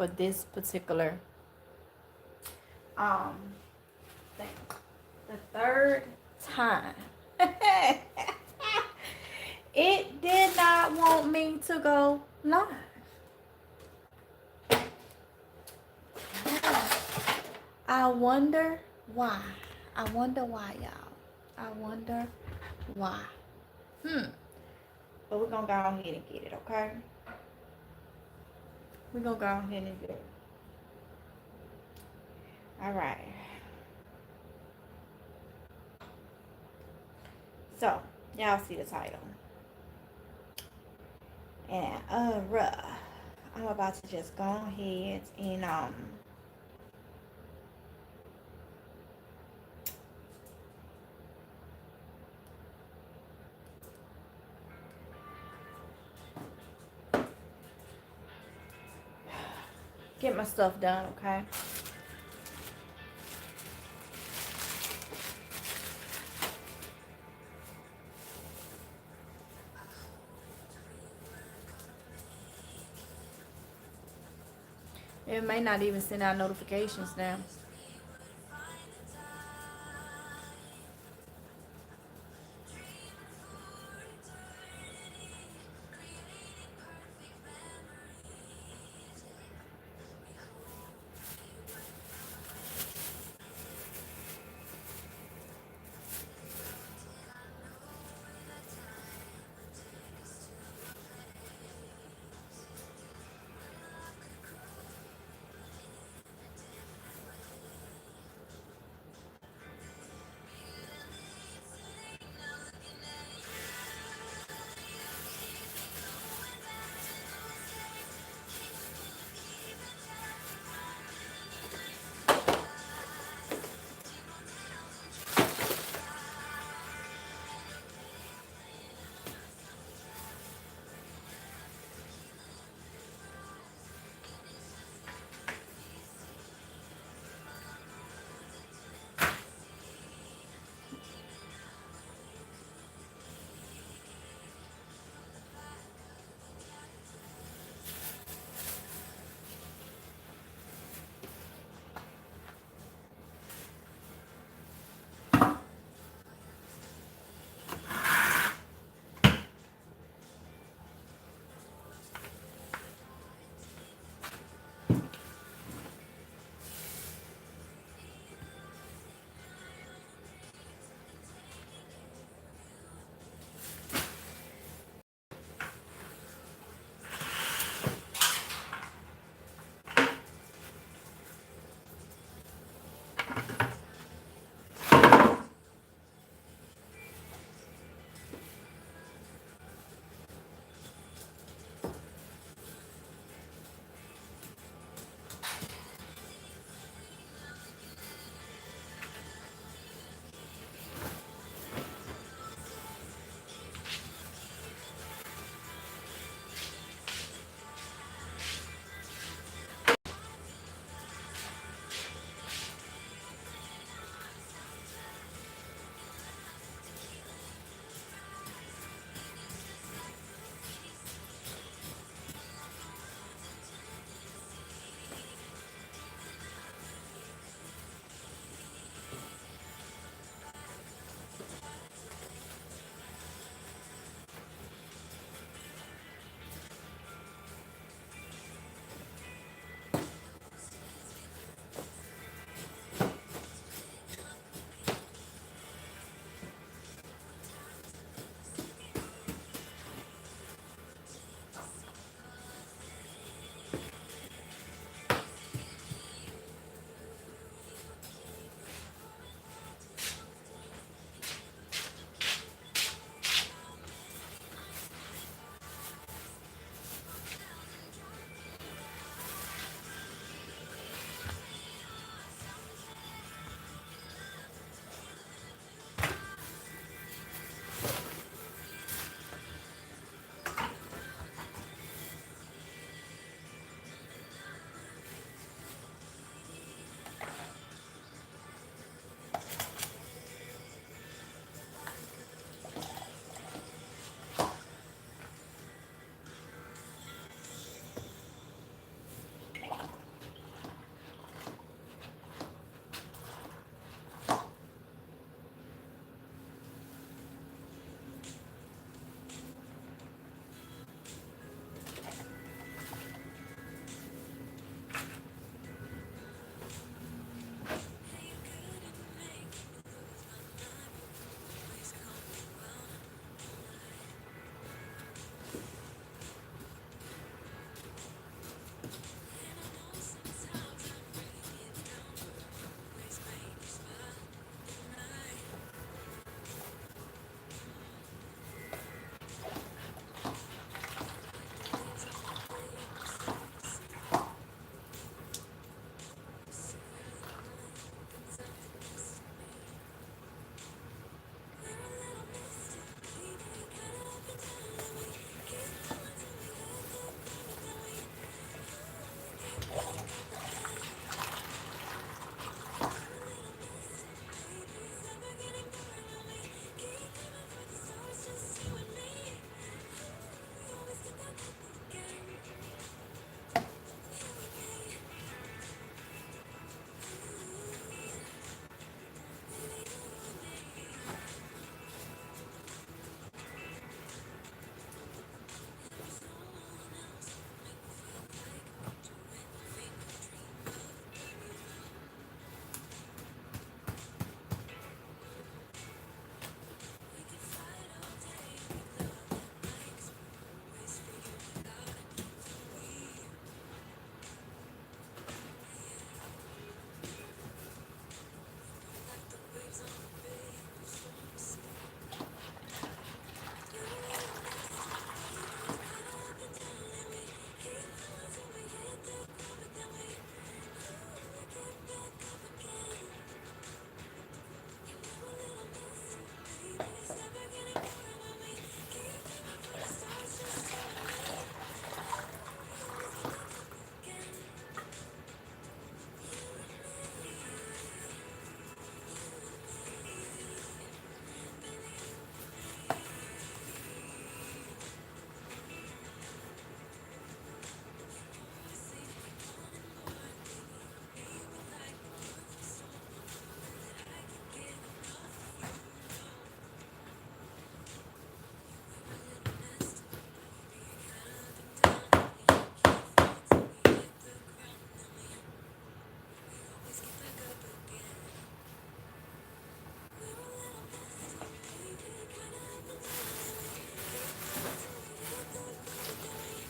for this particular um thing. The third time. It did not want me to go live. I wonder why. I wonder why, y'all. I wonder why. But we're gonna go ahead and get it, okay? We're gonna go ahead and do it. Alright. So, y'all see the title. And I'm about to just go ahead and get my stuff done, okay? It may not even send out notifications now.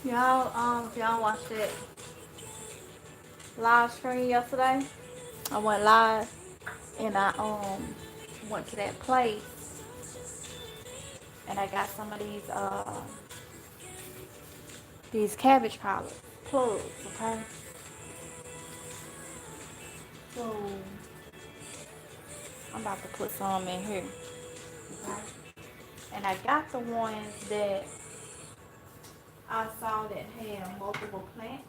Y'all, if y'all watched it live stream yesterday, I went live and I went to that place and I got some of these cabbage plugs, okay? So I'm about to put some in here. Okay? And I got the ones that I saw that had multiple plants,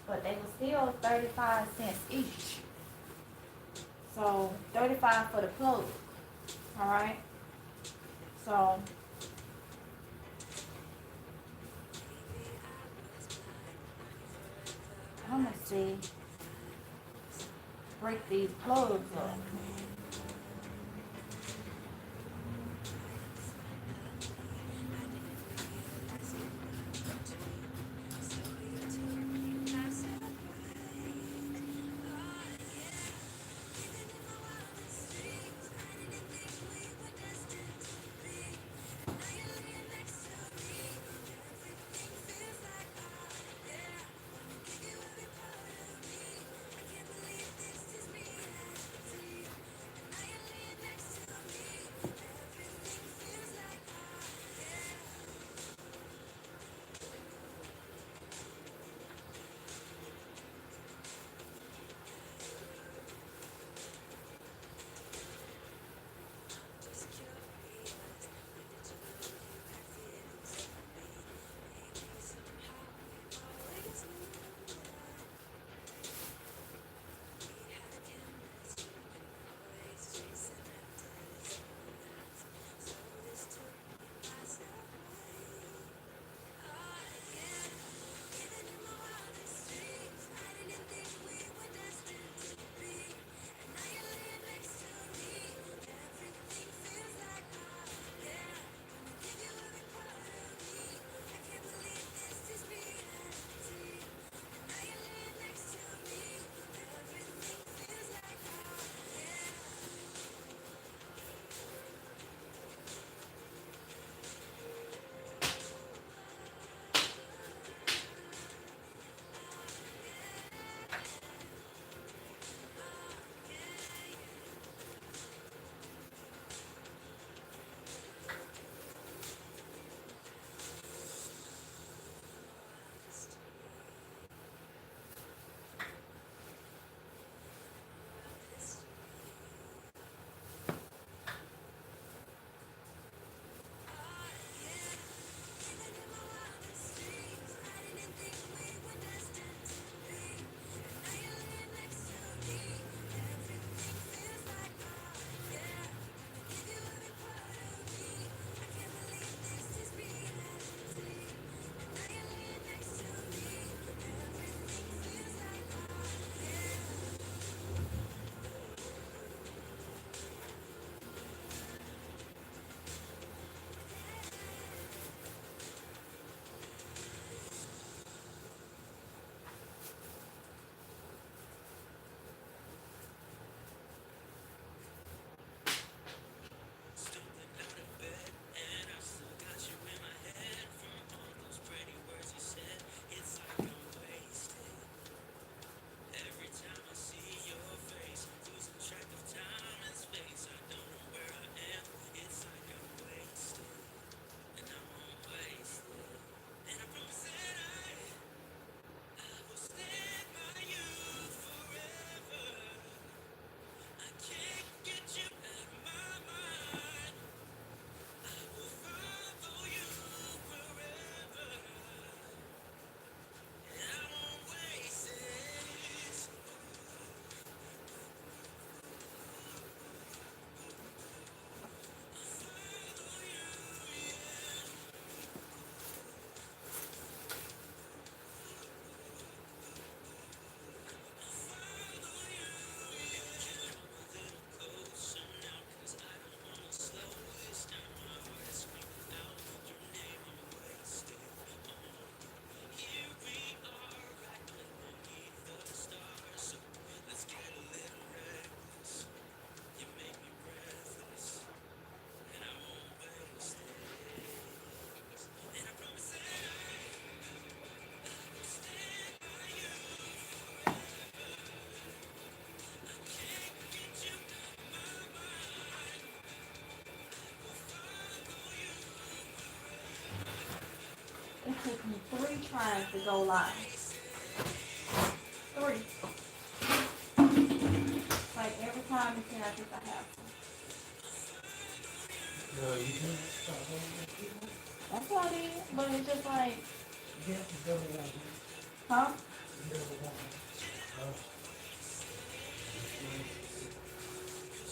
but they were still 35 cents each. So 35 for the plug. Alright? So I'm gonna see, break these plugs up. trying to go live. 3. Like every time you say I think I have to. You can start over. That's what I did. But it's just like, Yeah, double one. huh? Double one.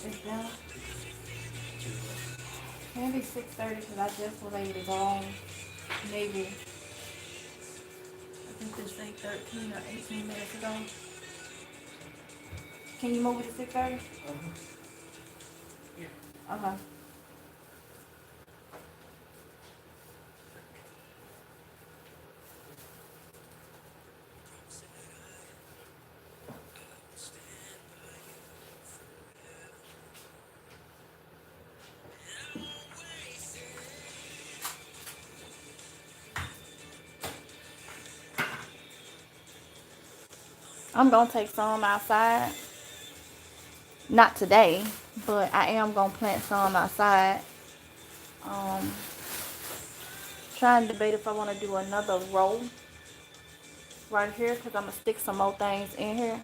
It's done. Maybe 6:30 because I just was able to go on maybe, I think this say 13 or 18 minutes ago. Can you move it to 6:30? Yeah. Okay. I'm gonna take some outside. Not today, but I am gonna plant some outside. Um, Trying to debate if I want to do another row right here because I'm gonna stick some more things in here.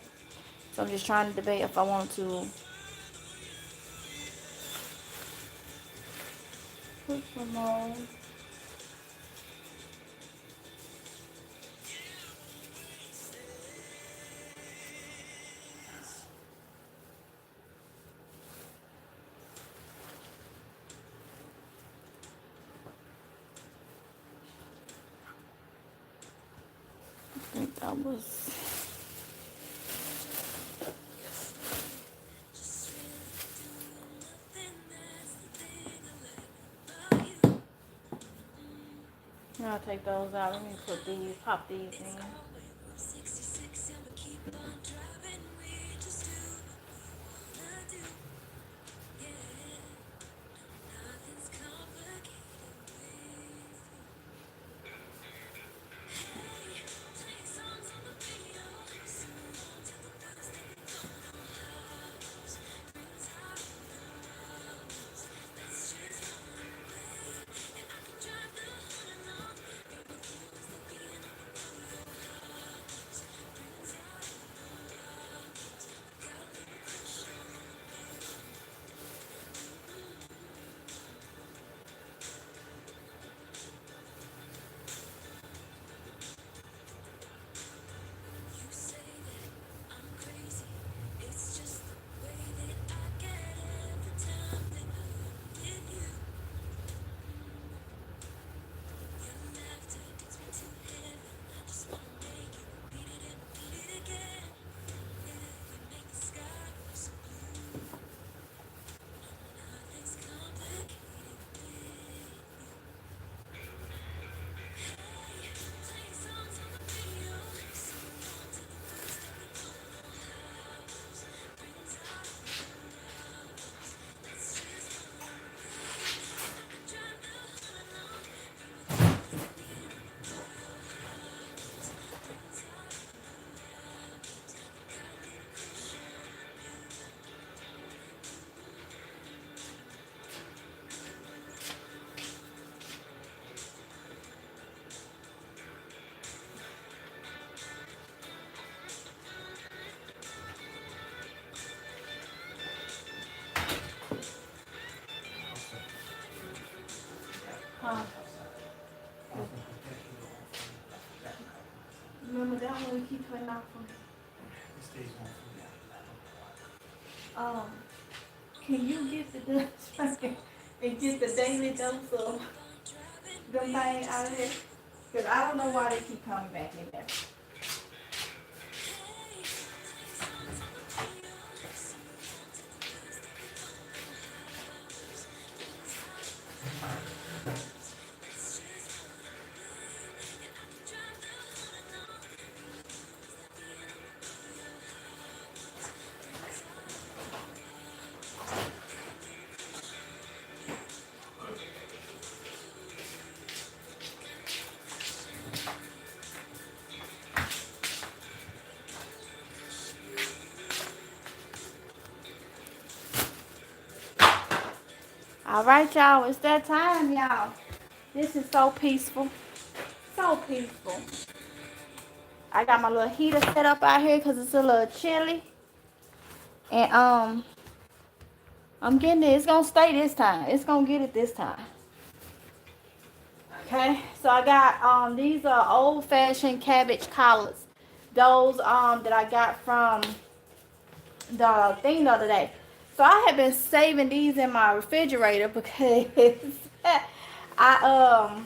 So I'm just trying to debate if I want to put some more. I think that was. I'll take those out. Let me put these, pop these in. Huh? Remember that one we keep putting off from? Can you get the Dutch and get the daily dose of them things out of there? Because I don't know why they keep coming back in there. All right, y'all. It's that time, y'all. This is so peaceful. So peaceful. I got my little heater set up out here because it's a little chilly. And I'm getting it. It's gonna stay this time. It's gonna get it this time. Okay, so I got these are old-fashioned cabbage collards. Those that I got from the thing the other day. So I have been saving these in my refrigerator because I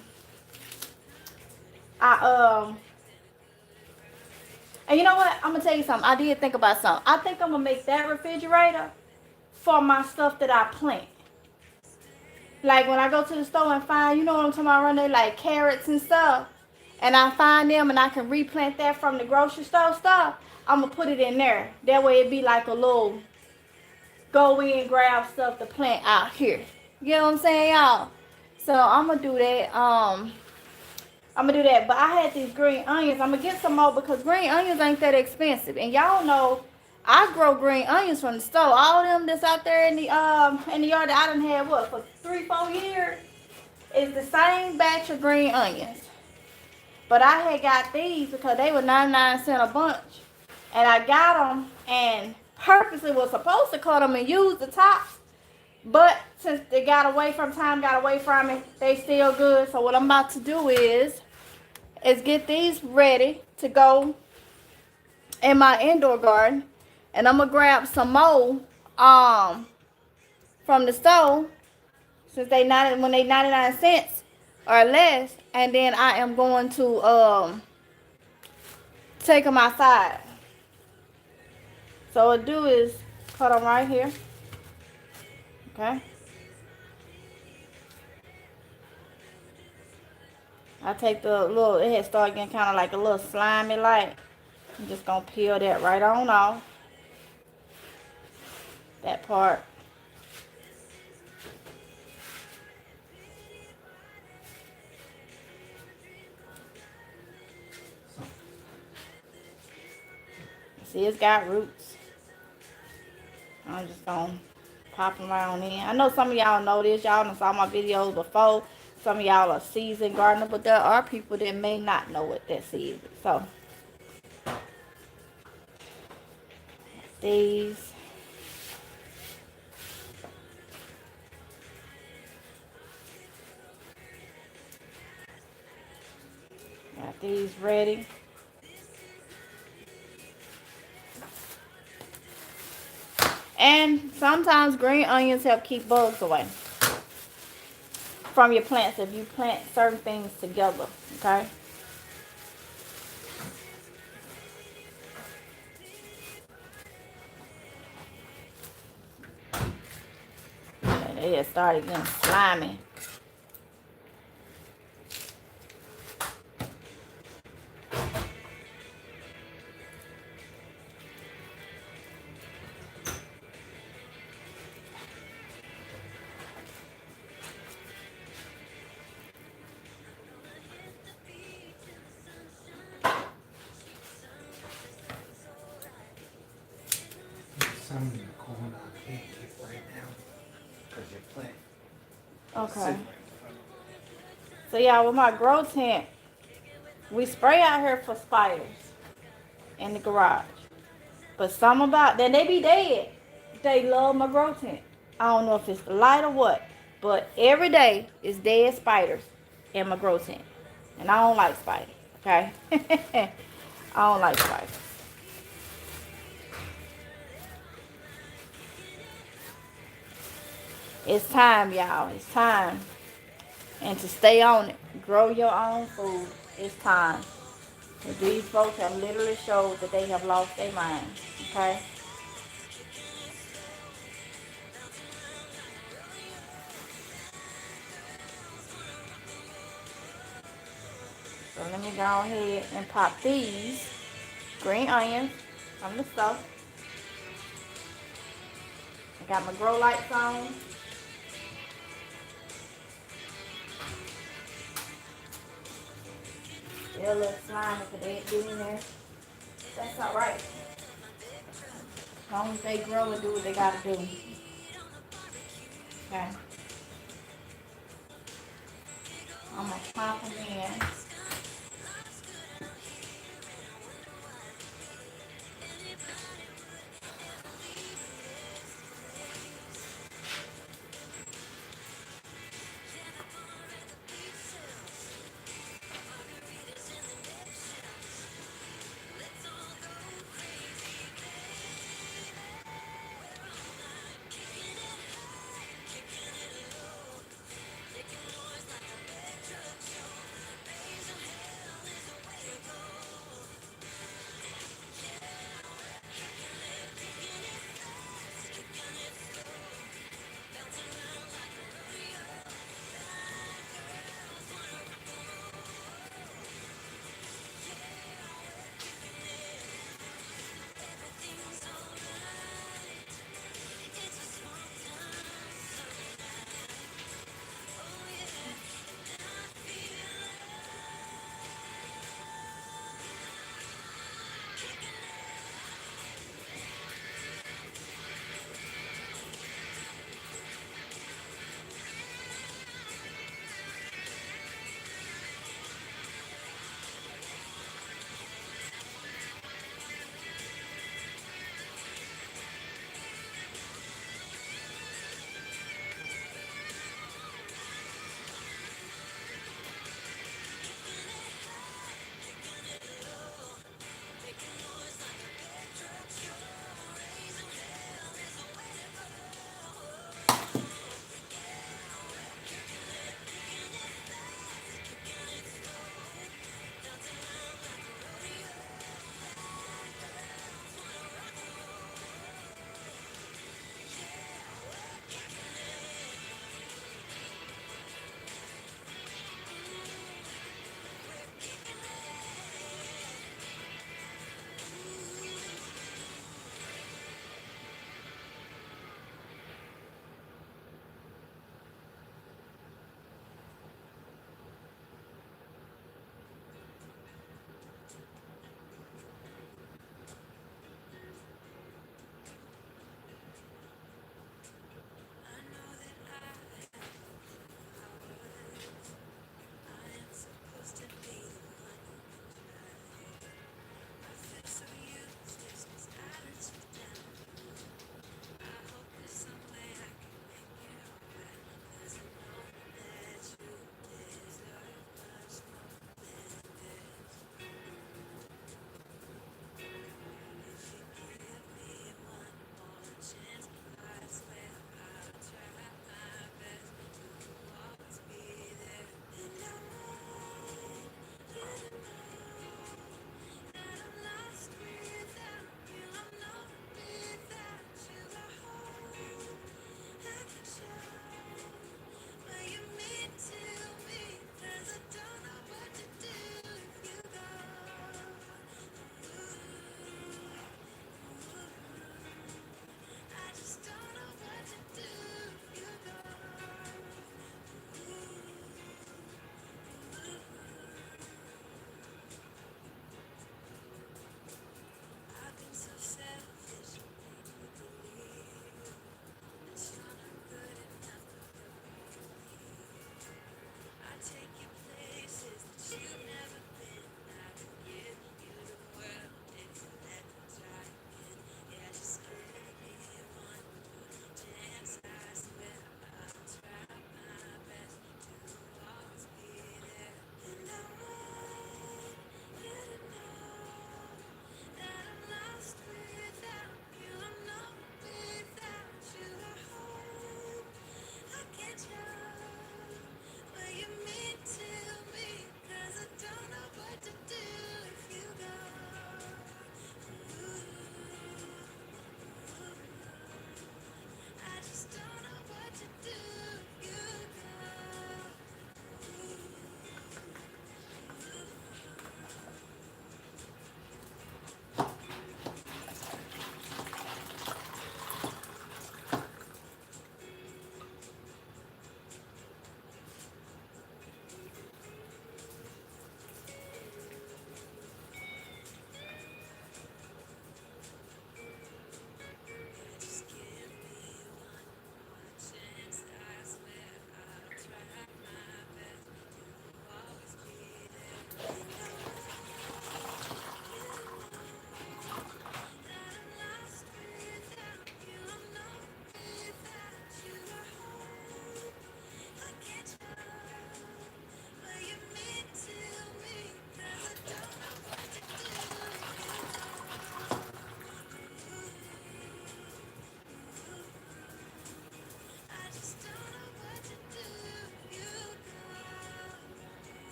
and you know what? I'm gonna tell you something. I did think about something. I think I'm gonna make that refrigerator for my stuff that I plant. Like when I go to the store and find, you know what I'm talking about, run there like carrots and stuff, and I find them and I can replant that from the grocery store stuff. I'm gonna put it in there. That way it be like a little go in, grab stuff to plant out here. You know what I'm saying, y'all? So I'm gonna do that. I'm gonna do that. But I had these green onions. I'm gonna get some more because green onions ain't that expensive. And y'all know I grow green onions from the store. All of them that's out there in the yard that I done had what for 3-4 years is the same batch of green onions. But I had got these because they were 99 cents a bunch. And I got them and purposely was supposed to cut them and use the tops. But since they got away from me, they still good. So what I'm about to do is get these ready to go in my indoor garden. And I'm going to grab some more from the store since when they 99 cents or less. And then I am going to take them outside. So what I do is cut them right here. Okay. I take the little, it had started getting kind of like a little slimy like. I'm just going to peel that right on off. That part. See, it's got roots. I'm just going to pop them right on in. I know some of y'all know this. Y'all done saw my videos before. Some of y'all are seasoned gardener, but there are people that may not know what that is. So, these. Got these ready. And sometimes green onions help keep bugs away from your plants if you plant certain things together, okay? And they had started getting slimy. Some in the corner I can't get right now because you're playing. Okay. So yeah, with my grow tent, we spray out here for spiders in the garage. But some about, then they be dead. They love my grow tent. I don't know if it's the light or what, but every day is dead spiders in my grow tent. And I don't like spiders, okay? I don't like spiders. It's time, y'all. It's time. And to stay on it. Grow your own food. It's time. Because these folks have literally showed that they have lost their mind. Okay? So let me go ahead and pop these green onions from the stuff. I got my grow lights on. They're a little slimy because they ain't getting there. That's alright. As long as they grow and do what they gotta do. Okay. I'm gonna pop them in.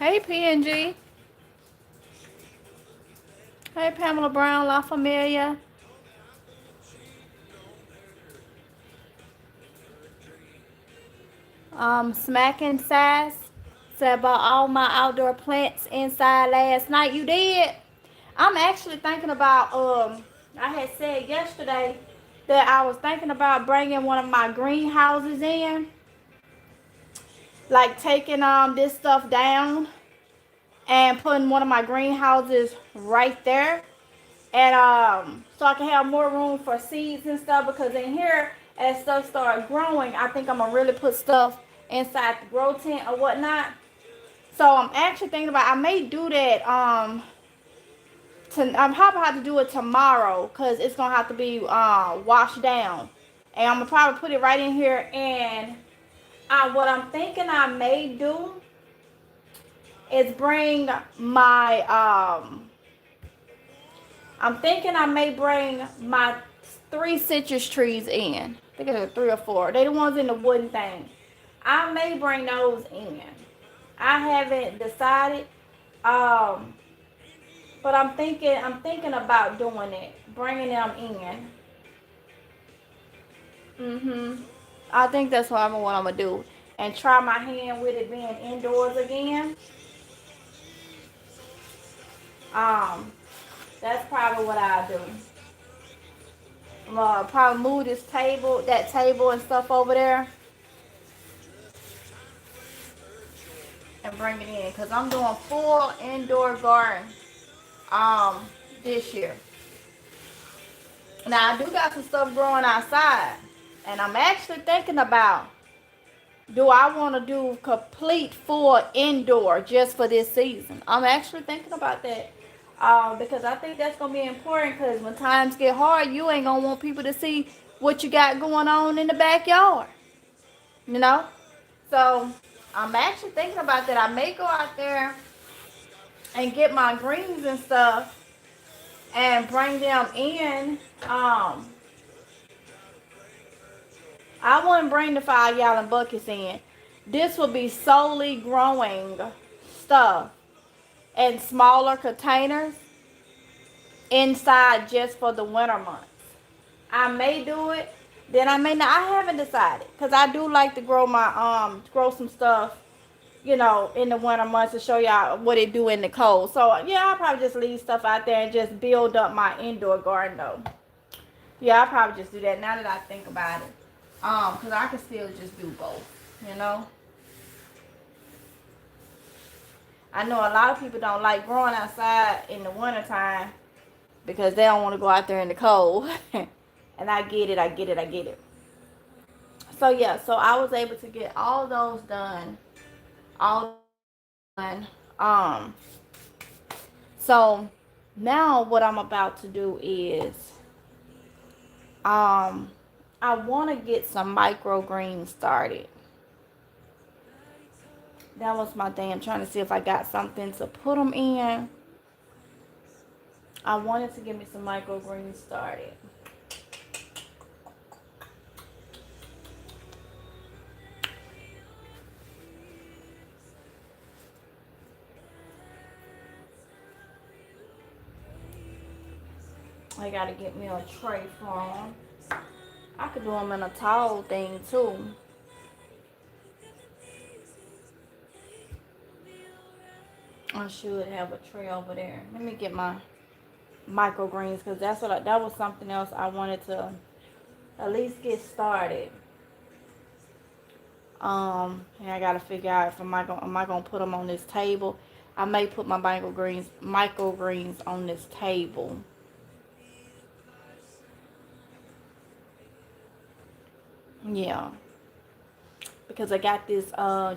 Hey, PNG. Hey, Pamela Brown, La Familia. Smacking Sass said about all my outdoor plants inside last night. You did? I'm actually thinking about, I had said yesterday that I was thinking about bringing one of my greenhouses in. Like taking this stuff down and putting one of my greenhouses right there. And so I can have more room for seeds and stuff, because in here, as stuff starts growing, I think I'm gonna really put stuff inside the grow tent or whatnot. So I'm actually thinking about, I may do that I'm probably have to do it tomorrow, because it's gonna have to be washed down, and I'm gonna probably put it right in here. And what I'm thinking I may do is bring my I'm thinking I may bring my 3 citrus trees in. I think it's 3 or 4. They the ones in the wooden thing. I may bring those in. I haven't decided. But I'm thinking about doing it, bringing them in. I think that's what I'm gonna do, and try my hand with it being indoors again. That's probably what I'll do. Probably move that table and stuff over there, and bring it in, because I'm doing full indoor garden this year. Now I do got some stuff growing outside, and I'm actually thinking about, do I want to do complete full indoor just for this season? I'm actually thinking about that. Because I think that's going to be important, because when times get hard, you ain't going to want people to see what you got going on in the backyard. You know? So I'm actually thinking about that. I may go out there and get my greens and stuff and bring them in. I wouldn't bring the 5-gallon buckets in. This will be solely growing stuff in smaller containers inside just for the winter months. I may do it, then I may not. I haven't decided, because I do like to grow some stuff, in the winter months, to show y'all what it do in the cold. So yeah, I'll probably just leave stuff out there and just build up my indoor garden though. Yeah, I'll probably just do that now that I think about it. Because I can still just do both, I know a lot of people don't like growing outside in the wintertime because they don't want to go out there in the cold. And I get it. So yeah, so I was able to get all those done. So now what I'm about to do is, I want to get some microgreens started. That was my thing. I'm trying to see if I got something to put them in. I wanted to get me some microgreens started. I gotta get me a tray for them. I could do them in a tall thing too. I should have a tray over there. Let me get my microgreens, because that was something else I wanted to at least get started. And I gotta figure out if am I gonna put them on this table. I may put my microgreens on this table. Yeah, because I got this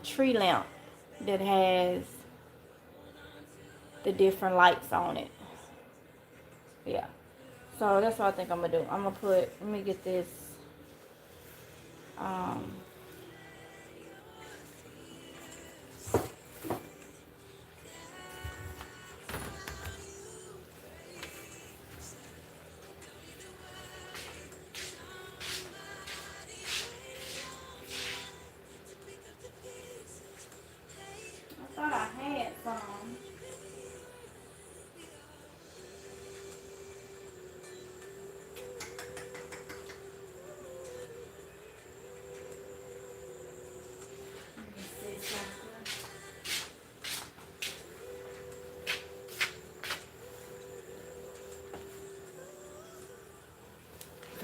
tree lamp that has the different lights on it. Yeah, so that's what I think I'm gonna do. Let me get this I thought I had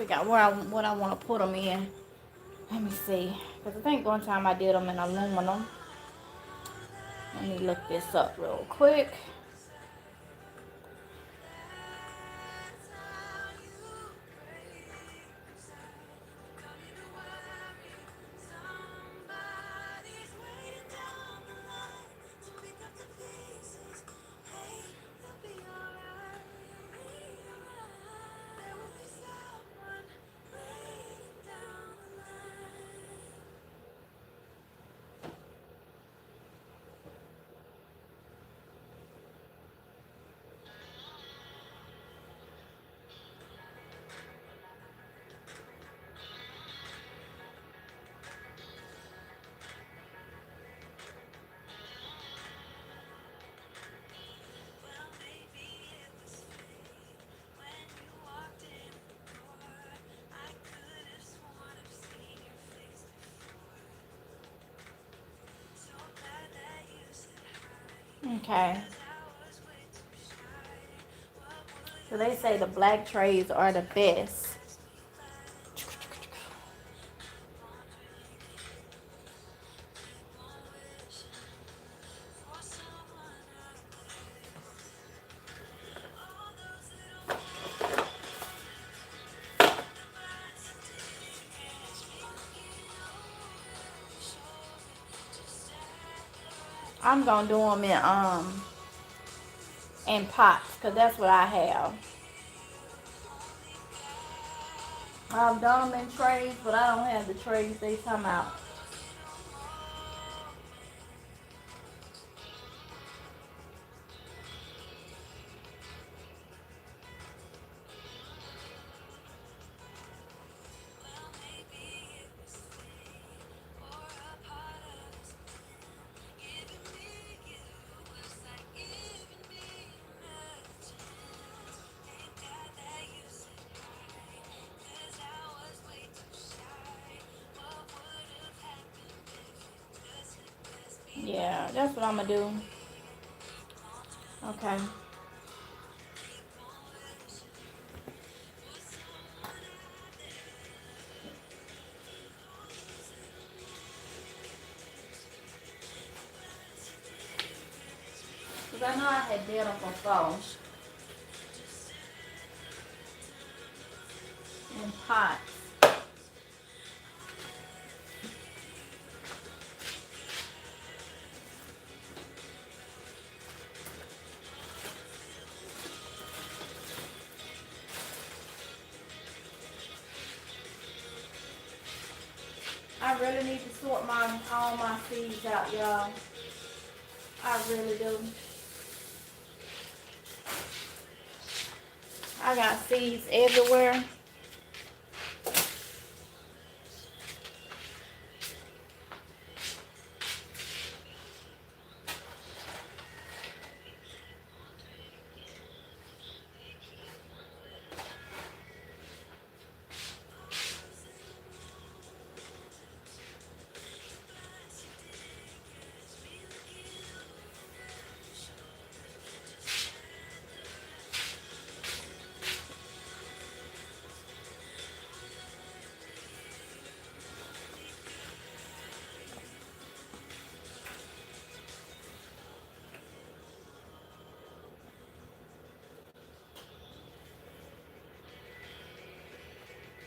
figure out what I want to put them in. Let me see. Because I think one time I did them in aluminum. Let me look this up real quick. Okay. So they say the black trays are the best. I'm gonna do them in pots, cause that's what I have. I've done them in trays, but I don't have the trays they come out. Yeah, that's what I'm gonna do. Okay. Cause I know I had did them before in pots. I really need to sort all my seeds out, y'all. I really do. I got seeds everywhere.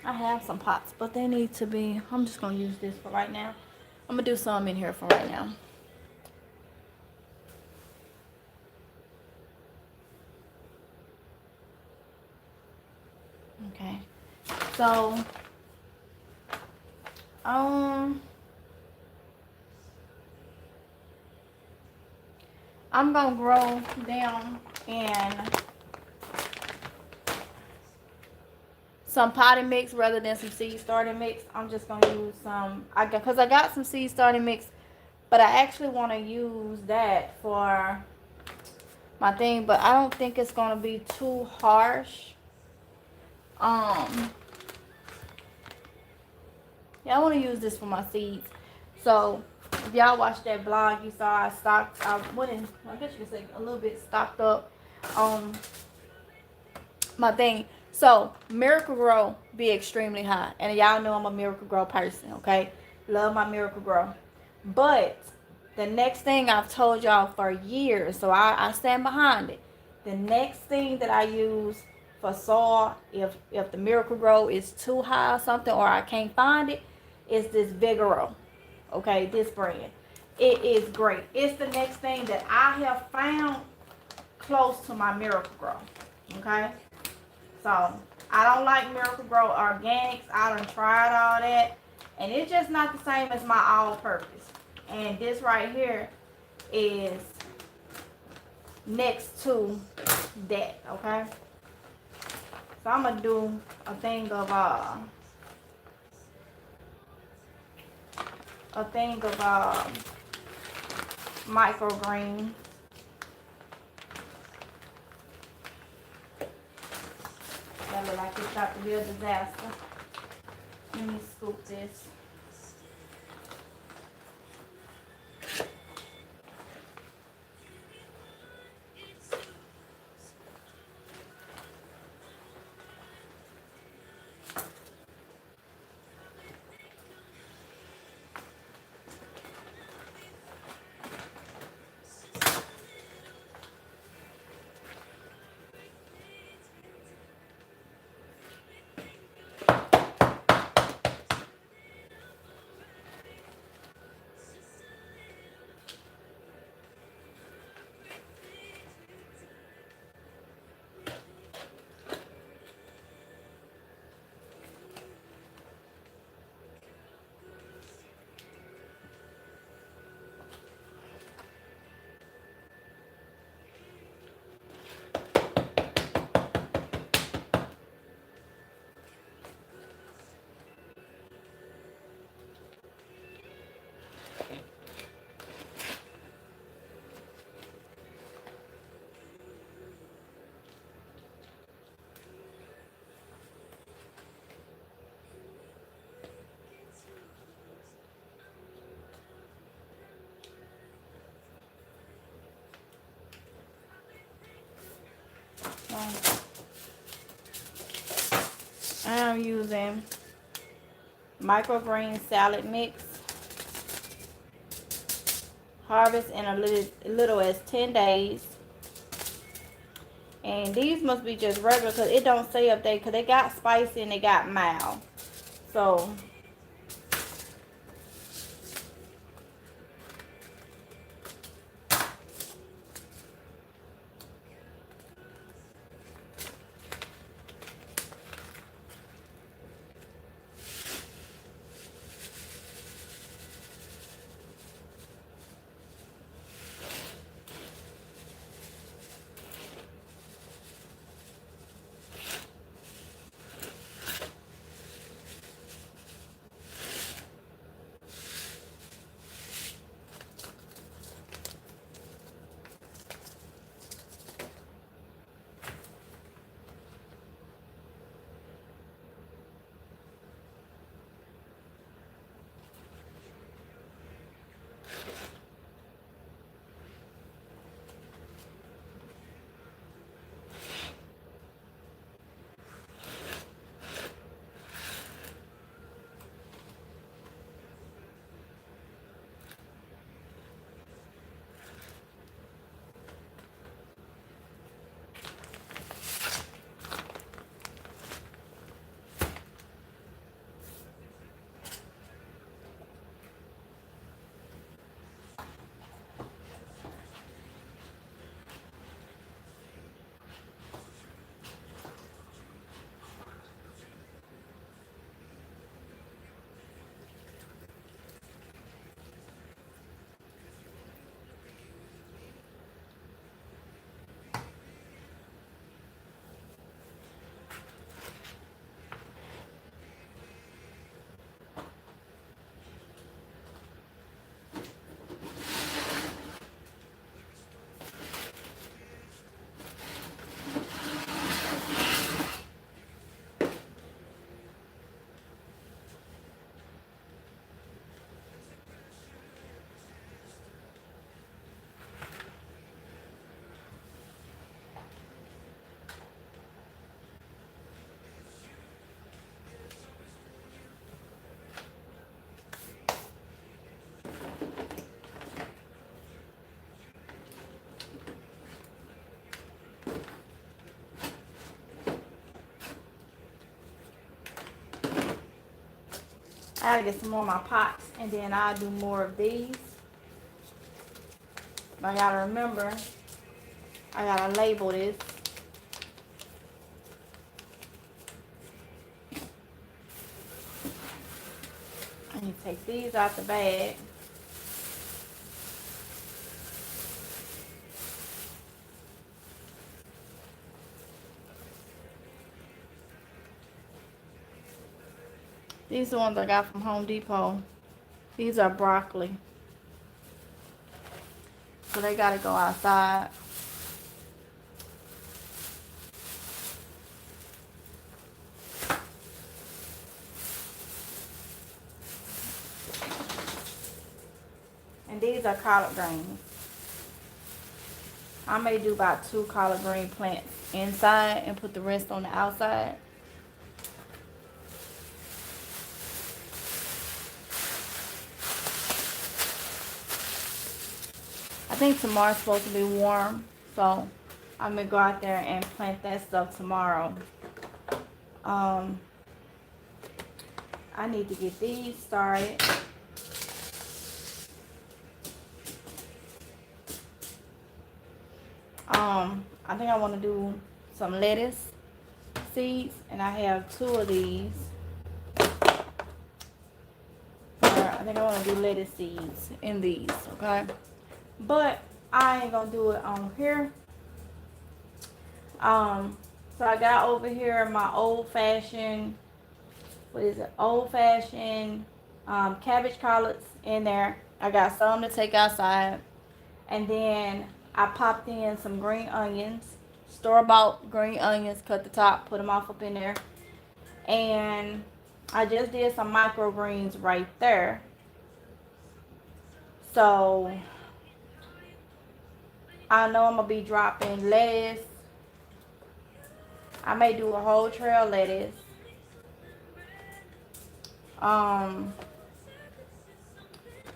I have some pots, but they need to be, I'm just going to use this for right now. I'm going to do some in here for right now. Okay. So, I'm going to grow down in some potting mix rather than some seed starting mix. I'm just going to use some, because I got some seed starting mix, but I actually want to use that for my thing, but I don't think it's going to be too harsh. Yeah, I want to use this for my seeds. So, if y'all watched that vlog, you saw I went in, I guess you could say a little bit stocked up on my thing. So Miracle Grow be extremely high, and y'all know I'm a Miracle Grow person. Okay, love my Miracle Grow. But the next thing I've told y'all for years, so I stand behind it. The next thing that I use for soil, if the Miracle Grow is too high or something, or I can't find it, is this Vigoro. Okay, this brand. It is great. It's the next thing that I have found close to my Miracle Grow. Okay, so I don't like Miracle Grow Organics. I done tried all that, and it's just not the same as my all-purpose. And this right here is next to that. Okay, so I'm gonna do a thing of microgreen. That look like it's about to be a disaster. Let me scoop this. I'm using microgreen salad mix. Harvest in a little as 10 days. And these must be just regular because it don't say up there because they got spicy and they got mild. So I gotta get some more of my pots, and then I'll do more of these. But I gotta remember, I gotta label this. I need to take these out the bag. These are the ones I got from Home Depot. These are broccoli. So they gotta go outside. And these are collard greens. I may do about 2 collard green plants inside and put the rest on the outside. I think tomorrow's supposed to be warm, so I'm gonna go out there and plant that stuff tomorrow. I need to get these started. I think I want to do some lettuce seeds, and I have 2 of these. I think I want to do lettuce seeds in these, okay? But I ain't gonna do it on here. So I got over here my old-fashioned, old-fashioned cabbage collards in there. I got some to take outside, and then I popped in some green onions, store-bought green onions, cut the top, put them off up in there. And I just did some microgreens right there. So I know I'm going to be dropping lettuce. I may do a whole tray of lettuce. I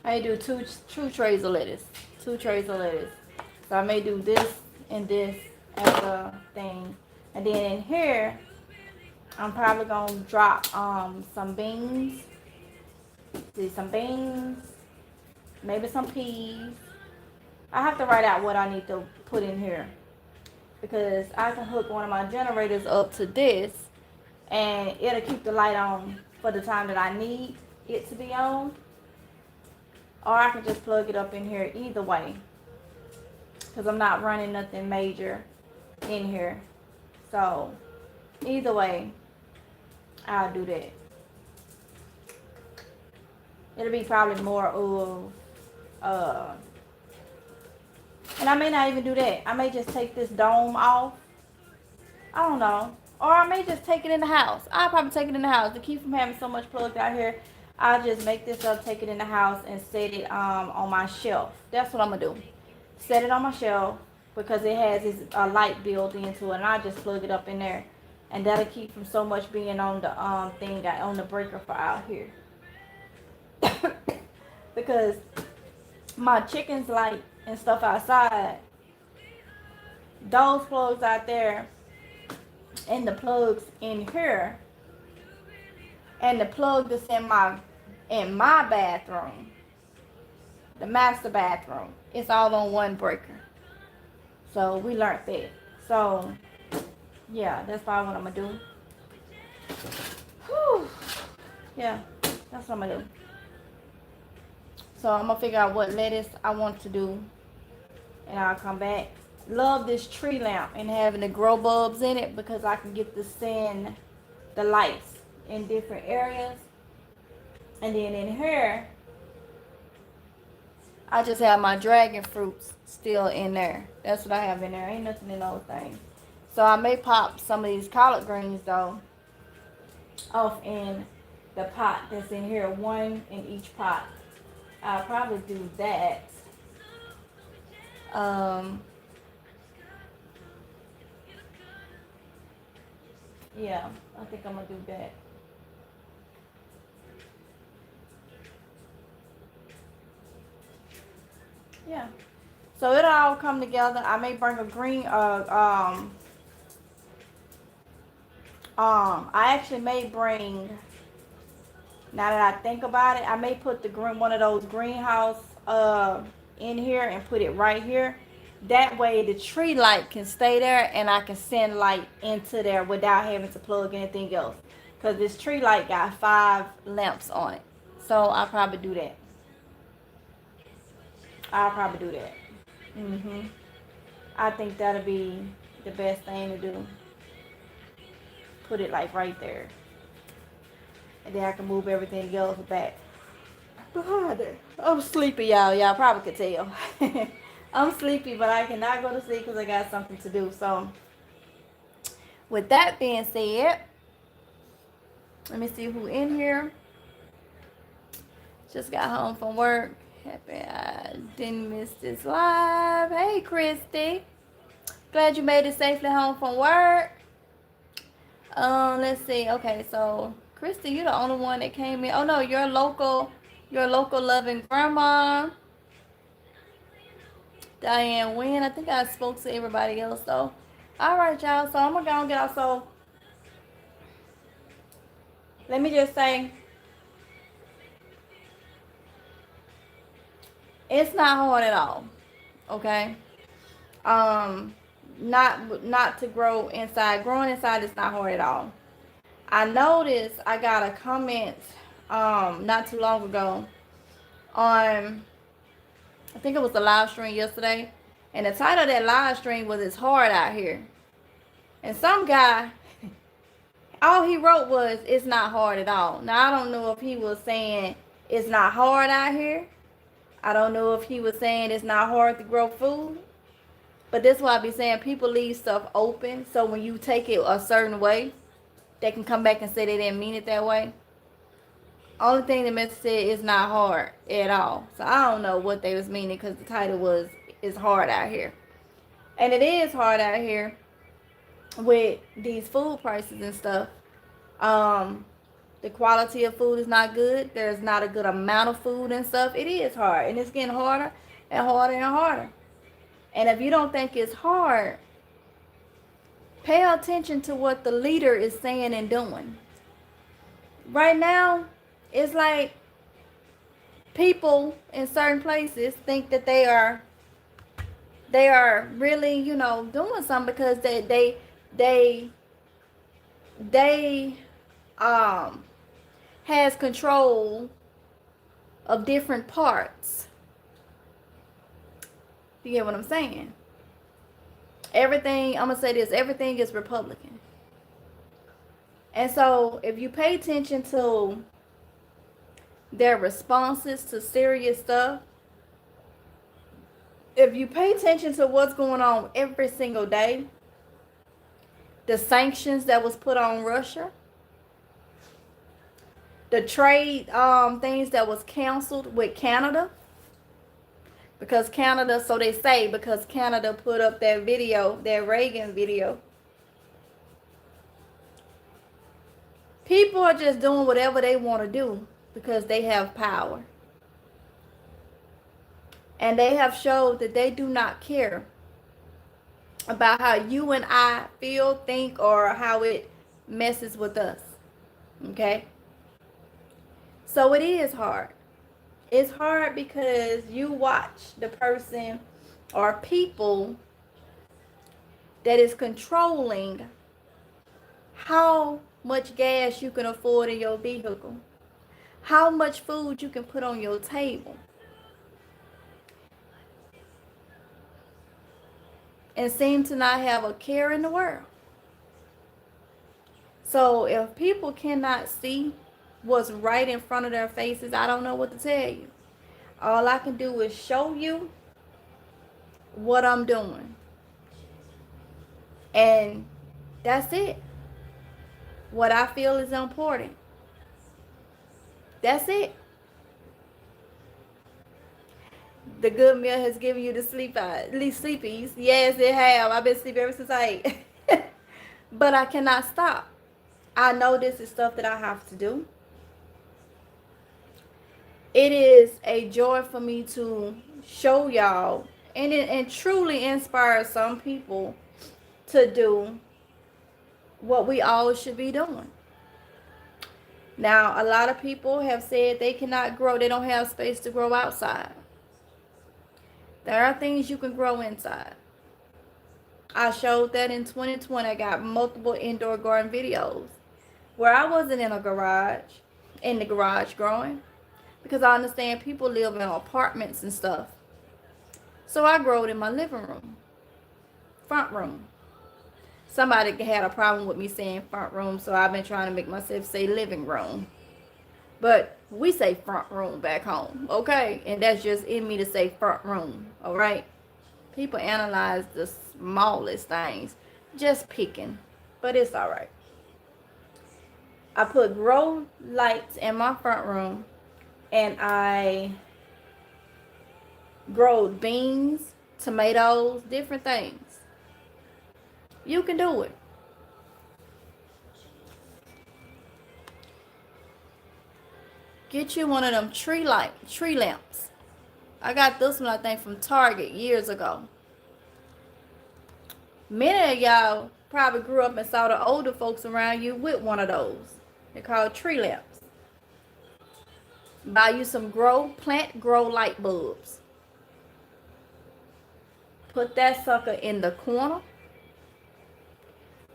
may do two trays of lettuce. 2 trays of lettuce. So I may do this and this as a thing. And then in here, I'm probably going to drop some beans. See, some beans. Maybe some peas. I have to write out what I need to put in here, because I can hook one of my generators up to this, and it'll keep the light on for the time that I need it to be on. Or I can just plug it up in here either way, because I'm not running nothing major in here. So either way, I'll do that. It'll be probably more of and I may not even do that. I may just take this dome off. I don't know. Or I may just take it in the house. I'll probably take it in the house to keep from having so much plugged out here. I'll just make this up, take it in the house, and set it on my shelf. That's what I'm going to do. Set it on my shelf, because it has this light built into it, and I'll just plug it up in there. And that'll keep from so much being on the thing, on the breaker for out here. Because my chickens like and stuff outside, those plugs out there, and the plugs in here, and the plug that's in my bathroom, the master bathroom, it's all on one breaker. So we learned that. So yeah, that's probably what I'm gonna do. Whew. Yeah, that's what I'm gonna do. So I'm gonna figure out what lettuce I want to do, and I'll come back. Love this tree lamp and having the grow bulbs in it, because I can get to send the lights in different areas. And then in here, I just have my dragon fruits still in there. That's what I have in there. Ain't nothing in those things. So I may pop some of these collard greens though off in the pot that's in here, 1 in each pot. I'll probably do that. Yeah, I think I'm gonna do that. Yeah. So it'll all come together. I may bring a green I actually may bring Now that I think about it, I may put the one of those greenhouse in here and put it right here. That way the tree light can stay there and I can send light into there without having to plug anything else. Because this tree light got 5 lamps on it. So I'll probably do that. I think that'll be the best thing to do. Put it like right there. And then I can move everything else back behind it. I'm sleepy, y'all. Y'all probably could tell. I'm sleepy, but I cannot go to sleep because I got something to do. So, with that being said, let me see who in here. Just got home from work. Happy I didn't miss this live. Hey, Christy. Glad you made it safely home from work. Let's see. Okay, so Christy, you're the only one that came in. Oh no, your local loving grandma. Diane Wynn. I think I spoke to everybody else though. All right, y'all. So I'm gonna go and get out. So let me just say, it's not hard at all. Okay. Not to grow inside. Growing inside is not hard at all. I noticed I got a comment not too long ago on, I think it was the live stream yesterday, and the title of that live stream was "It's Hard Out Here." And some guy, all he wrote was "It's not hard at all." Now I don't know if he was saying it's not hard out here. I don't know if he was saying it's not hard to grow food. But this is why I be saying people leave stuff open, so when you take it a certain way, they can come back and say they didn't mean it that way. Only thing the message said is not hard at all. So I don't know what they was meaning because the title was "It's Hard Out Here." And it is hard out here with these food prices and stuff. The quality of food is not good. There's not a good amount of food and stuff. It is hard, and it's getting harder and harder and harder. And if you don't think it's hard, pay attention to what the leader is saying and doing. Right now, it's like people in certain places think that they are really, doing something because they has control of different parts. You get what I'm saying? Everything, I'm going to say this, everything is Republican. And so if you pay attention to their responses to serious stuff, if you pay attention to what's going on every single day, the sanctions that was put on Russia, the trade things that was canceled with Canada, because Canada, so they say, because Canada put up that video, that Reagan video. People are just doing whatever they want to do because they have power. And they have showed that they do not care about how you and I feel, think, or how it messes with us. Okay? So it is hard. It's hard because you watch the person or people that is controlling how much gas you can afford in your vehicle, how much food you can put on your table, and seem to not have a care in the world. So if people cannot see what's right in front of their faces, I don't know what to tell you. All I can do is show you what I'm doing. And that's it. What I feel is important. That's it. The good meal has given you the sleepies. Yes, it have. I've been sleeping ever since I ate. But I cannot stop. I know this is stuff that I have to do. It is a joy for me to show y'all and truly inspire some people to do what we all should be doing. Now, a lot of people have said they cannot grow. They don't have space to grow outside. There are things you can grow inside. I showed that in 2020. I got multiple indoor garden videos where I wasn't in the garage growing, because I understand people live in apartments and stuff. So I growed in my living room, front room. Somebody had a problem with me saying front room, so I've been trying to make myself say living room. But we say front room back home, okay? And that's just in me to say front room, all right? People analyze the smallest things, just picking, but it's all right. I put grow lights in my front room, and I growed beans, tomatoes, different things. You can do it. Get you one of them tree lamps. I got this one, I think, from Target years ago. Many of y'all probably grew up and saw the older folks around you with one of those. They're called tree lamps. Buy you some plant grow light bulbs. Put that sucker in the corner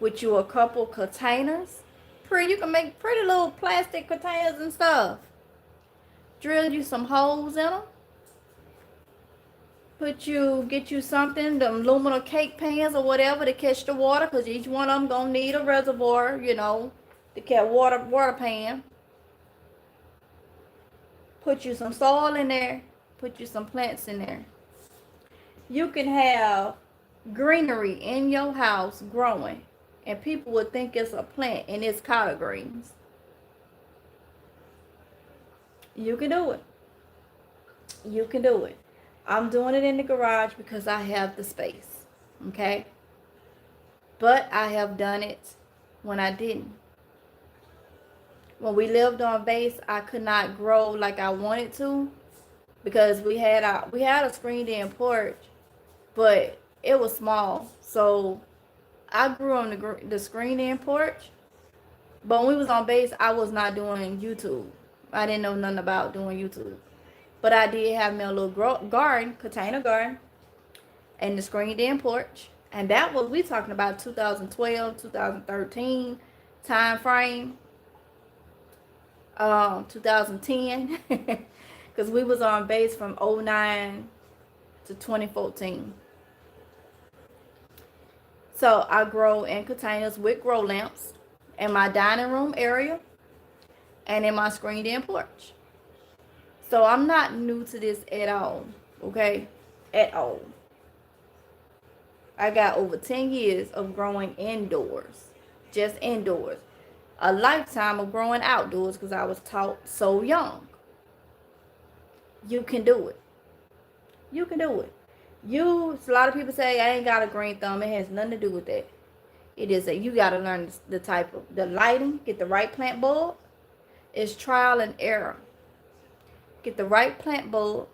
with you a couple containers. You can make pretty little plastic containers and stuff. Drill you some holes in them. Get you something, them aluminum cake pans or whatever, to catch the water, because each one of them gonna need a reservoir, to catch water pan. Put you some soil in there. Put you some plants in there. You can have greenery in your house growing, and people would think it's a plant, and it's collard greens. You can do it. You can do it. I'm doing it in the garage because I have the space, okay? But I have done it when I didn't. When we lived on base, I could not grow like I wanted to, because we had a screened-in porch, but it was small. So I grew on the screened-in porch, but when we was on base, I was not doing YouTube. I didn't know nothing about doing YouTube. But I did have me a little container garden, and the screened-in porch. And that was, we talking about 2012, 2013 time frame. 2010. Because we was on base from 2009 to 2014. So I grow in containers with grow lamps in my dining room area and in my screened-in porch. So I'm not new to this at all, okay? At all. I got over 10 years of growing indoors, just indoors. A lifetime of growing outdoors, because I was taught so young. You can do it. You can do it. A lot of people say, I ain't got a green thumb. It has nothing to do with that. It is that you got to learn the lighting, get the right plant bulb. It's trial and error. Get the right plant bulb.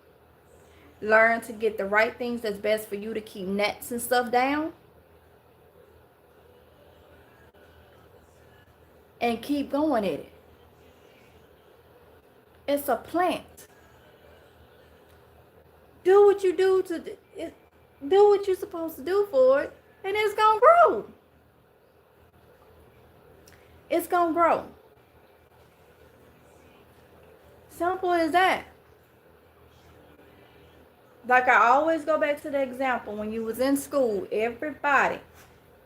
Learn to get the right things that's best for you to keep gnats and stuff down. And keep going at it. It's a plant. Do what you do do what you're supposed to do for it, and it's gonna grow. It's gonna grow. Simple as that. Like I always go back to the example, when you was in school, everybody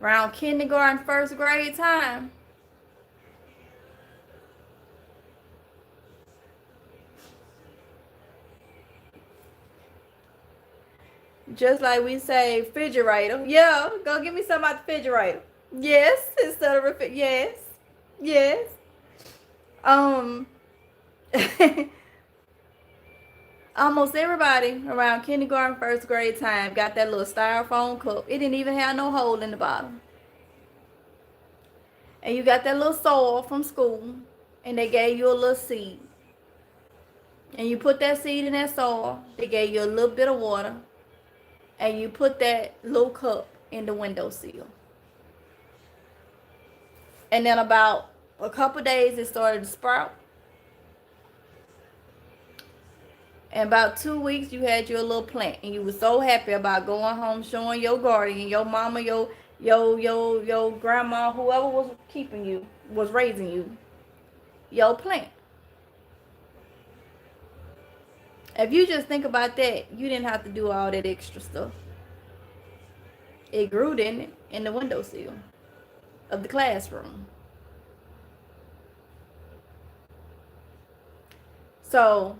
around kindergarten, first grade time, just like we say refrigerator. Yeah, go get me some out the refrigerator. Yes, instead of yes. Yes. Almost everybody around kindergarten, first grade time got that little styrofoam cup. It didn't even have no hole in the bottom. And you got that little soil from school, and they gave you a little seed. And you put that seed in that soil. They gave you a little bit of water. And you put that little cup in the windowsill. And then about A couple days it started to sprout. And about 2 weeks you had your little plant. And you were so happy about going home, showing your guardian, your mama, your grandma, whoever was keeping you, was raising you, your plant. If you just think about that, you didn't have to do all that extra stuff. It grew, didn't it? In the windowsill of the classroom. So,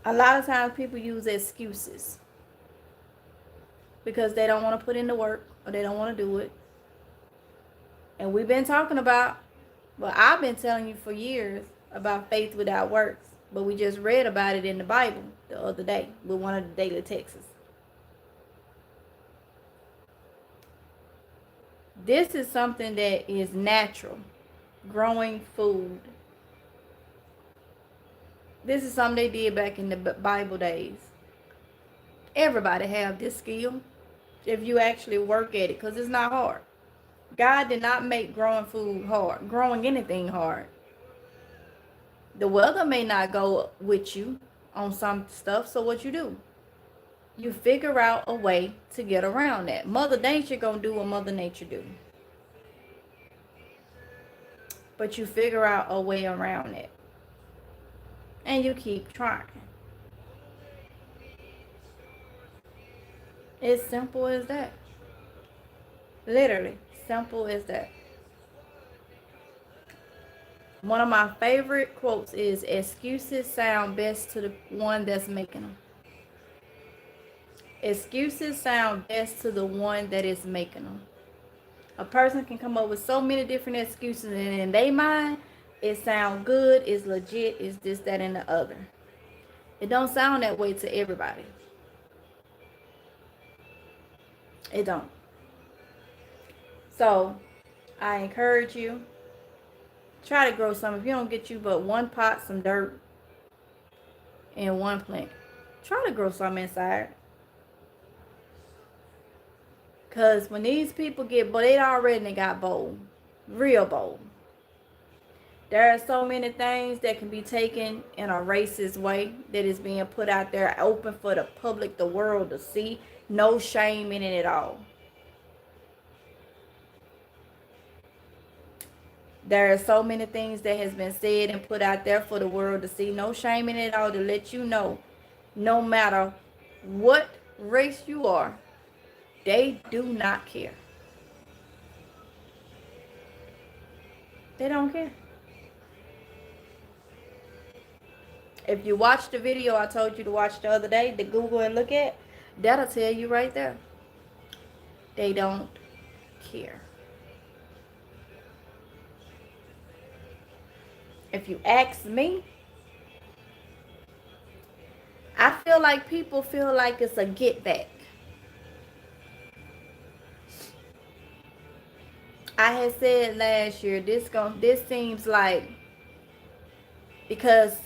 a lot of times people use excuses because they don't want to put in the work or they don't want to do it. And we've been talking about, well, I've been telling you for years about faith without works. But we just read about it in the Bible the other day with one of the daily texts. This is something that is natural, growing food. This is something they did back in the Bible days. Everybody have this skill if you actually work at it, because it's not hard. God did not make growing food hard, growing anything hard. The weather may not go with you on some stuff, so what you do? You figure out a way to get around that. Mother Nature gonna do what Mother Nature do. But you figure out a way around it. And you keep trying. It's simple as that. Literally, simple as that. One of my favorite quotes is, excuses sound best to the one that's making them. Excuses sound best to the one that is making them. A person can come up with so many different excuses, and in their mind, it sounds good, it's legit, it's this, that, and the other. It don't sound that way to everybody. It don't. So, I encourage you, try to grow some. If you don't get you but one pot, some dirt, and one plant, try to grow some inside. Because when these people get bold, they already got bold. Real bold. There are so many things that can be taken in a racist way that is being put out there open for the public, the world to see. No shame in it at all. There are so many things that has been said and put out there for the world to see. No shame in it at all, to let you know, no matter what race you are, they do not care. They don't care. If you watch the video I told you to watch the other day, to Google and look at, that'll tell you right there. They don't care. If you ask me, I feel like people feel like it's a get back. I had said last year, this seems like, because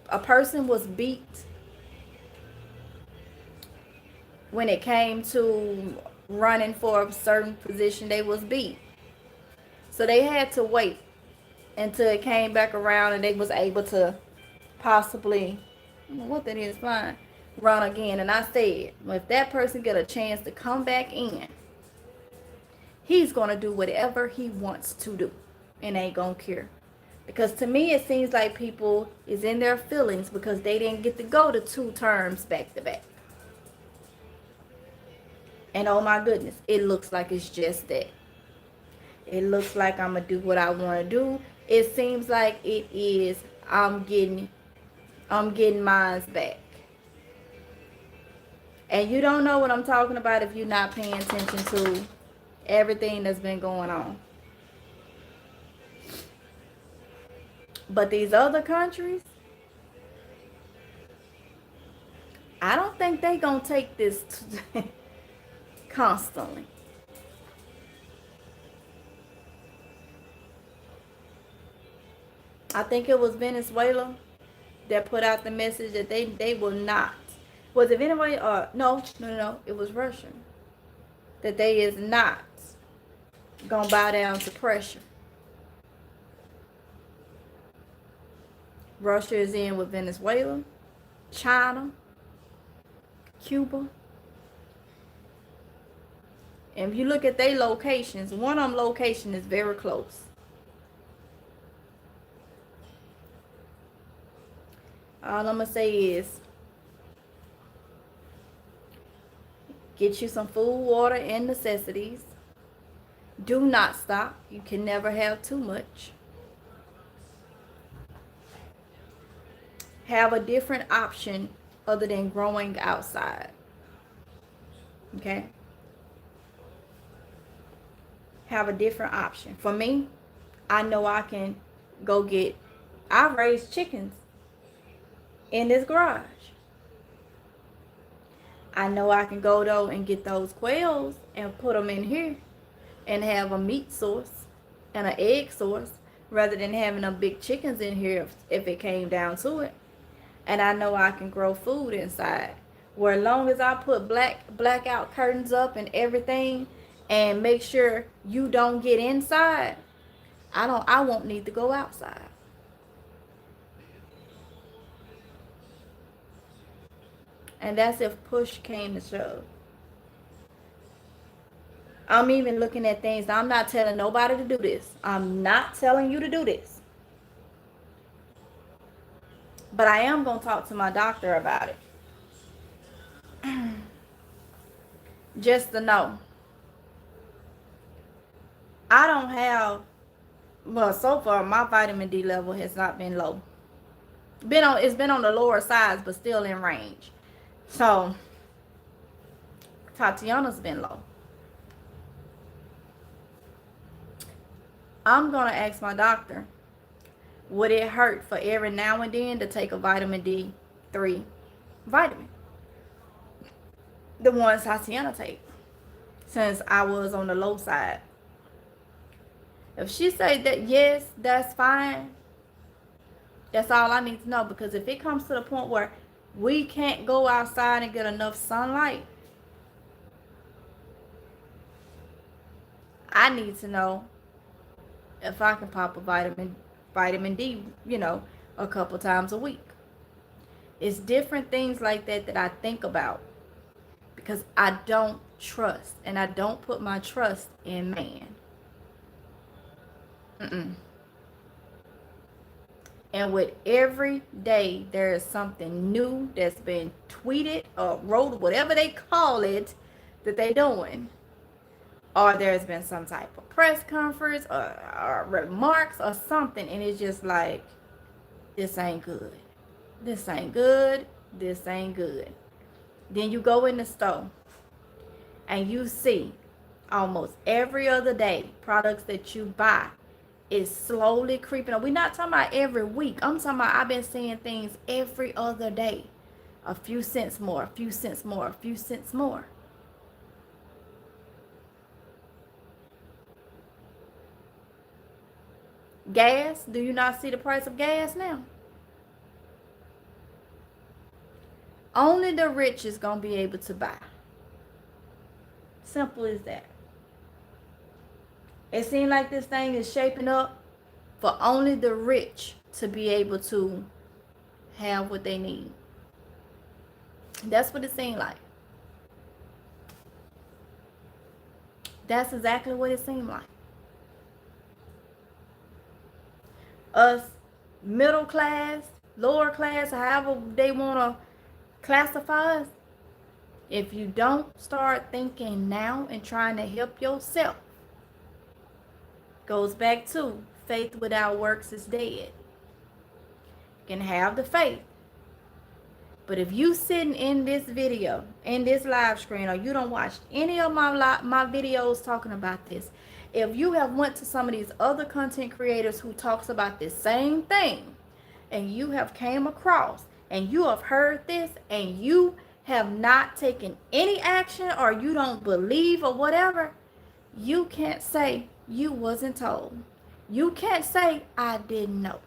a person was beat when it came to running for a certain position, they was beat. So they had to wait until it came back around and they was able to possibly, what that is, fine, run again. And I said, well, if that person get a chance to come back in, he's going to do whatever he wants to do and ain't going to care. Because to me, it seems like people is in their feelings because they didn't get to go to 2 terms back to back. And oh my goodness, it looks like it's just that. It looks like I'm going to do what I want to do. It seems like it is, I'm getting mine back. And you don't know what I'm talking about if you're not paying attention to everything that's been going on. But these other countries, I don't think they gonna take this constantly. I think it was Venezuela that put out the message that they will not. Was it Venezuela? No, it was Russian. That they is not gonna bow down to pressure. Russia is in with Venezuela, China, Cuba. And if you look at their locations, one of them location is very close. All I'm gonna say is get you some food, water, and necessities. Do not stop. You can never have too much. Have a different option other than growing outside. Okay? Have a different option. For me, I know I can go get, I raise chickens in this garage. I know I can go though and get those quails and put them in here and have a meat source and an egg source rather than having them big chickens in here if it came down to it. And I know I can grow food inside. Where as long as I put blackout curtains up and everything and make sure you don't get inside, I won't need to go outside. And that's if push came to shove. I'm even looking at things. I'm not telling nobody to do this. I'm not telling you to do this. But I am going to talk to my doctor about it. Just to know. I don't have, well, so far my vitamin D level has not been low. It's been on the lower sides, but still in range. So Tatiana's been low. I'm gonna ask my doctor, would it hurt for every now and then to take a vitamin D3 vitamin? The ones Tatiana takes, since I was on the low side. If she say that yes, that's fine, that's all I need to know. Because if it comes to the point where we can't go outside and get enough sunlight, I need to know if I can pop a vitamin D, a couple times a week. It's different things like that I think about, because I don't trust, and I don't put my trust in man. And with every day, there is something new that's been tweeted or wrote, whatever they call it, that they doing. Or there's been some type of press conference or remarks or something, and it's just like, this ain't good. This ain't good. This ain't good. Then you go in the store and you see almost every other day products that you buy is slowly creeping up. We're not talking about every week. I'm talking about I've been seeing things every other day. A few cents more, a few cents more, a few cents more. Gas, do you not see the price of gas now? Only the rich is going to be able to buy. Simple as that. It seems like this thing is shaping up for only the rich to be able to have what they need. That's what it seemed like. That's exactly what it seemed like. Us middle class, lower class, however they want to classify us, if you don't start thinking now and trying to help yourself, goes back to faith without works is dead. You can have the faith, but if you sitting in this video, in this live screen, or you don't watch any of my videos talking about this, if you have went to some of these other content creators who talks about this same thing, and you have came across and you have heard this and you have not taken any action, or you don't believe or whatever, you can't say you wasn't told. You can't say I didn't know.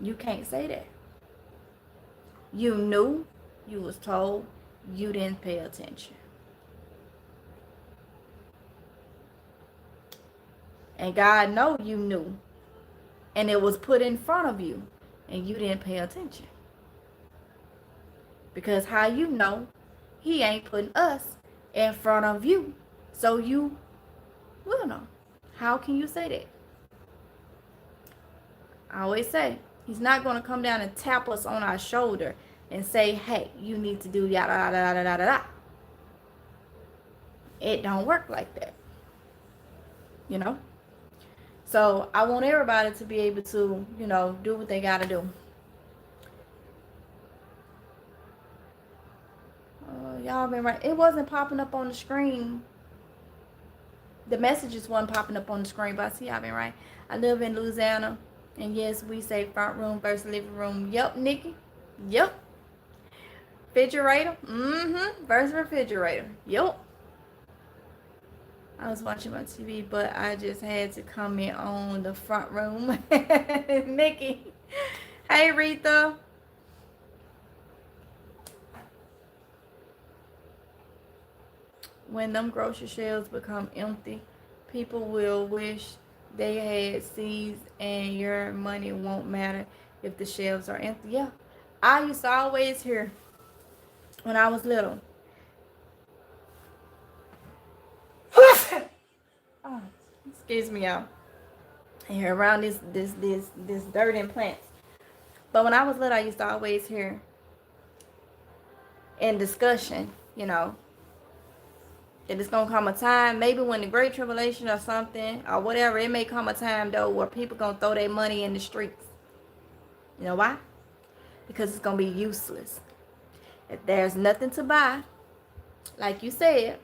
You can't say that. You knew, you was told, you didn't pay attention. And God know you knew. And it was put in front of you. And you didn't pay attention. Because how you know he ain't putting us in front of you. So you will know. How can you say that? I always say, he's not going to come down and tap us on our shoulder and say, hey, you need to do yada, yada, yada, yada, yada. It don't work like that. You know? So I want everybody to be able to, you know, do what they got to do. Y'all been right. It wasn't popping up on the screen. The messages wasn't popping up on the screen, but I see y'all been right. I live in Louisiana. And yes, we say front room versus living room. Yep, Nikki. Yep. Refrigerator. Versus refrigerator. Yep. I was watching my TV, but I just had to comment on the front room. Nikki. Hey, Rita. When them grocery shelves become empty, people will wish they had seeds, and your money won't matter if the shelves are empty. Yeah. I used to always hear when I was little. Oh, excuse me, y'all. Here around this dirt and plants. But when I was little, I used to always hear in discussion, you know, that it's gonna come a time, maybe when the Great Tribulation or something or whatever, it may come a time though where people gonna throw their money in the streets. You know why? Because it's gonna be useless. If there's nothing to buy, like you said,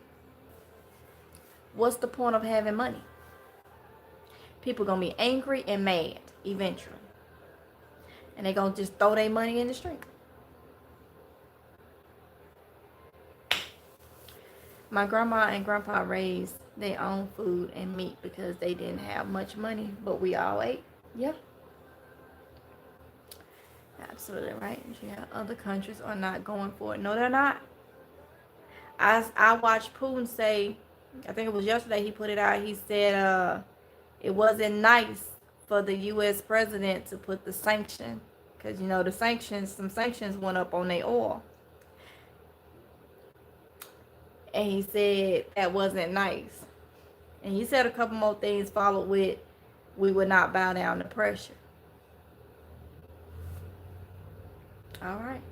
what's the point of having money? People gonna be angry and mad eventually. And they gonna just throw their money in the street. My grandma and grandpa raised their own food and meat because they didn't have much money, but we all ate. Yeah. Absolutely right. Yeah, other countries are not going for it. No, they're not. I watched Putin say, I think it was yesterday he put it out, he said it wasn't nice for the U.S. president to put the sanction, because, you know, some sanctions went up on their oil. And he said that wasn't nice. And he said a couple more things followed with, we would not bow down to pressure. All right.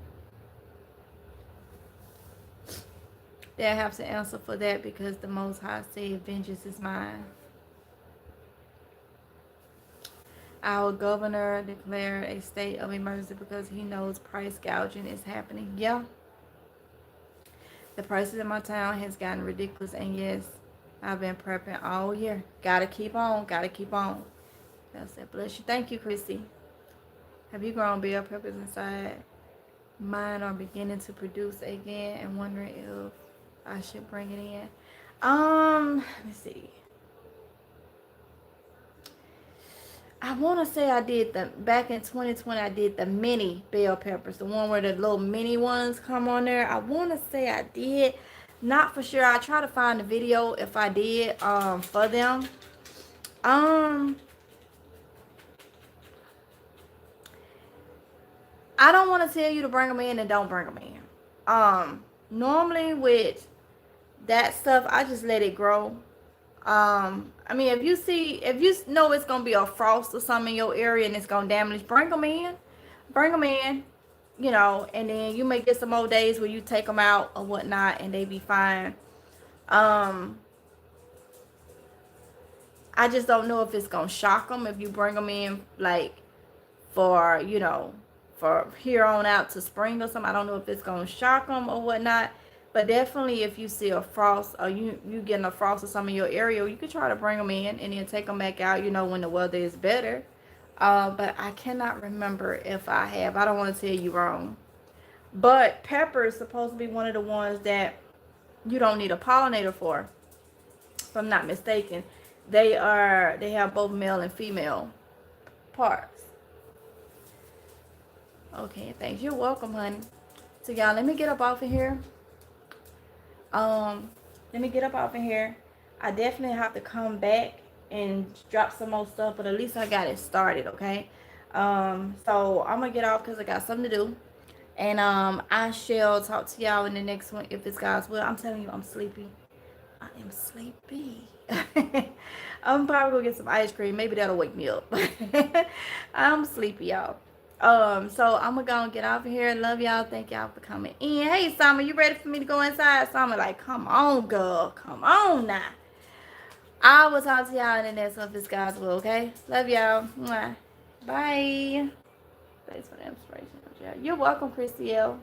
They'll have to answer for that because the Most High said, vengeance is mine. Our governor declared a state of emergency because he knows price gouging is happening. Yeah. The prices in my town has gotten ridiculous, and yes, I've been prepping all year. Gotta keep on. Gotta keep on. God said, bless you. Thank you, Chrissy. Have you grown bell peppers inside? Mine are beginning to produce again and wondering if I should bring it in. Let's see. I want to say I did back in 2020, I did the mini bell peppers. The one where the little mini ones come on there. I want to say I did. Not for sure. I try to find the video if I did for them. I don't want to tell you to bring them in and don't bring them in. Normally with that stuff, I just let it grow. I mean, if you know it's gonna be a frost or something in your area and it's gonna damage, bring them in, you know, and then you may get some more days where you take them out or whatnot and they be fine. I just don't know if it's gonna shock them if you bring them in, like, for, you know, for here on out to spring or something. I don't know if it's gonna shock them or whatnot. But definitely if you see a frost or you getting a frost or something in your area, you can try to bring them in and then take them back out, you know, when the weather is better. But I cannot remember if I have. I don't want to tell you wrong. But pepper is supposed to be one of the ones that you don't need a pollinator for, if I'm not mistaken. They have both male and female parts. Okay, thanks. You're welcome, honey. So y'all, let me get up off of here. Let me get up off of here. I definitely have to come back and drop some more stuff, but at least I got it started, okay? So I'm gonna get off because I got something to do. And I shall talk to y'all in the next one if it's God's will. I'm telling you, I'm sleepy. I am sleepy. I'm probably gonna get some ice cream. Maybe that'll wake me up. I'm sleepy, y'all. So I'm gonna go and get off of here. Love y'all. Thank y'all for coming in. Hey, Summer, you ready for me to go inside? Summer, like, come on, girl. Come on now. I will talk to y'all in the next one if it's God's will, okay? Love y'all. Mwah. Bye. Thanks for the inspiration. You're welcome, Christy L.